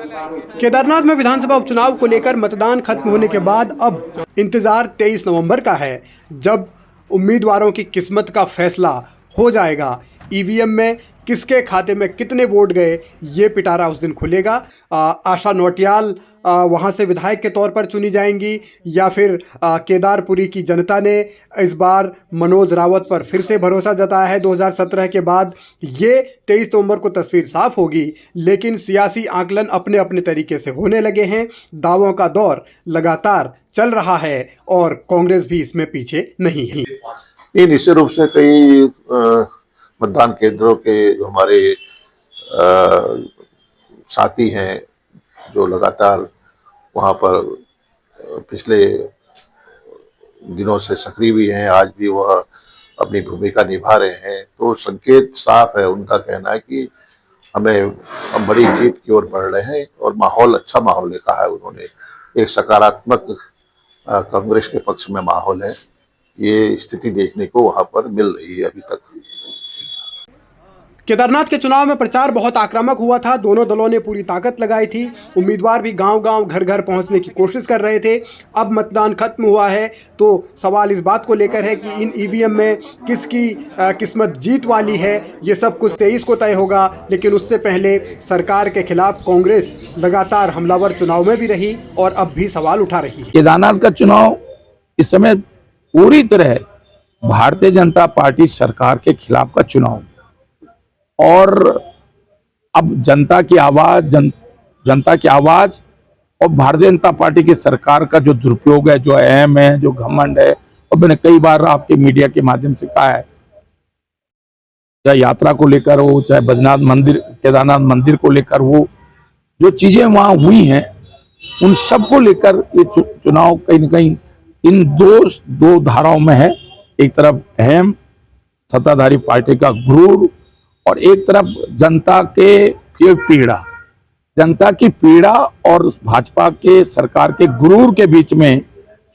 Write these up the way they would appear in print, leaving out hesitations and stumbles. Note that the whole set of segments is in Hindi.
केदारनाथ में विधानसभा उपचुनाव को लेकर मतदान खत्म होने के बाद अब इंतजार 23 नवंबर का है, जब उम्मीदवारों की किस्मत का फैसला हो जाएगा। ईवीएम में किसके खाते में कितने वोट गए, ये पिटारा उस दिन खुलेगा। आशा नौटियाल वहाँ से विधायक के तौर पर चुनी जाएंगी या फिर केदारपुरी की जनता ने इस बार मनोज रावत पर फिर से भरोसा जताया है 2017 के बाद। ये 23 नवंबर को तस्वीर साफ होगी, लेकिन सियासी आकलन अपने अपने तरीके से होने लगे हैं। दावों का दौर लगातार चल रहा है और कांग्रेस भी इसमें पीछे नहीं है। ये निश्चित रूप से कई मतदान केंद्रों के जो हमारे साथी हैं, जो लगातार वहाँ पर पिछले दिनों से सक्रिय भी हैं, आज भी वह अपनी भूमिका निभा रहे हैं, तो संकेत साफ है। उनका कहना है कि हम बड़ी जीत की ओर बढ़ रहे हैं और माहौल अच्छा माहौल है, कहा है उन्होंने। एक सकारात्मक कांग्रेस के पक्ष में माहौल है, ये स्थिति देखने को वहां पर मिल रही है अभी तक। केदारनाथ के चुनाव में प्रचार बहुत आक्रामक हुआ था, दोनों दलों ने पूरी ताकत लगाई थी। उम्मीदवार भी गांव-गांव, घर-घर पहुंचने की कोशिश कर रहे थे। अब मतदान खत्म हुआ है तो सवाल इस बात को लेकर है कि इन ईवीएम में किसकी किस्मत जीत वाली है। ये सब कुछ 23 को तय होगा, लेकिन उससे पहले सरकार के खिलाफ कांग्रेस लगातार हमलावर चुनाव में भी रही और अब भी सवाल उठा रही है। केदारनाथ का चुनाव इस समय पूरी तरह भारतीय जनता पार्टी सरकार के खिलाफ का चुनाव, और अब जनता की आवाज और भारतीय जनता पार्टी की सरकार का जो दुरुपयोग है, जो अहम है, जो घमंड है, और मैंने कई बार आपके मीडिया के माध्यम से कहा है, चाहे यात्रा को लेकर हो, चाहे बद्रीनाथ मंदिर, केदारनाथ मंदिर को लेकर हो, जो चीजें वहां हुई हैं, उन सब को लेकर ये चुनाव कहीं न कहीं इन दो धाराओं में है। एक तरफ अहम सत्ताधारी पार्टी का गुरूर और एक तरफ जनता के पीड़ा, जनता की पीड़ा और भाजपा के सरकार के गुरूर के बीच में,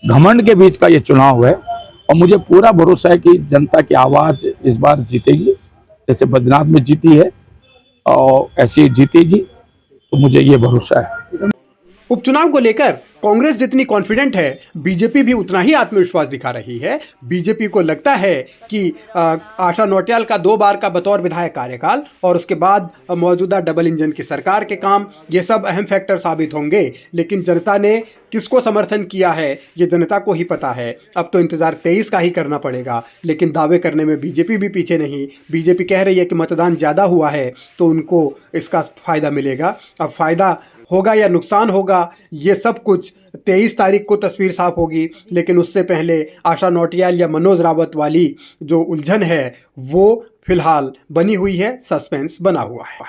घमंड के बीच का ये चुनाव है। और मुझे पूरा भरोसा है कि जनता की आवाज इस बार जीतेगी, जैसे बद्रीनाथ में जीती है और ऐसी जीतेगी, तो मुझे ये भरोसा है। उपचुनाव को लेकर कांग्रेस जितनी कॉन्फिडेंट है, बीजेपी भी उतना ही आत्मविश्वास दिखा रही है। बीजेपी को लगता है कि आशा नौटियाल का 2 बार का बतौर विधायक कार्यकाल और उसके बाद मौजूदा डबल इंजन की सरकार के काम, ये सब अहम फैक्टर साबित होंगे। लेकिन जनता ने किसको समर्थन किया है, ये जनता को ही पता है। अब तो इंतजार 23 का ही करना पड़ेगा, लेकिन दावे करने में बीजेपी भी पीछे नहीं। बीजेपी कह रही है कि मतदान ज़्यादा हुआ है तो उनको इसका फ़ायदा मिलेगा। अब फ़ायदा होगा या नुकसान होगा, ये सब कुछ 23 तारीख को तस्वीर साफ होगी। लेकिन उससे पहले आशा नौटियाल या मनोज रावत वाली जो उलझन है, वो फिलहाल बनी हुई है, सस्पेंस बना हुआ है।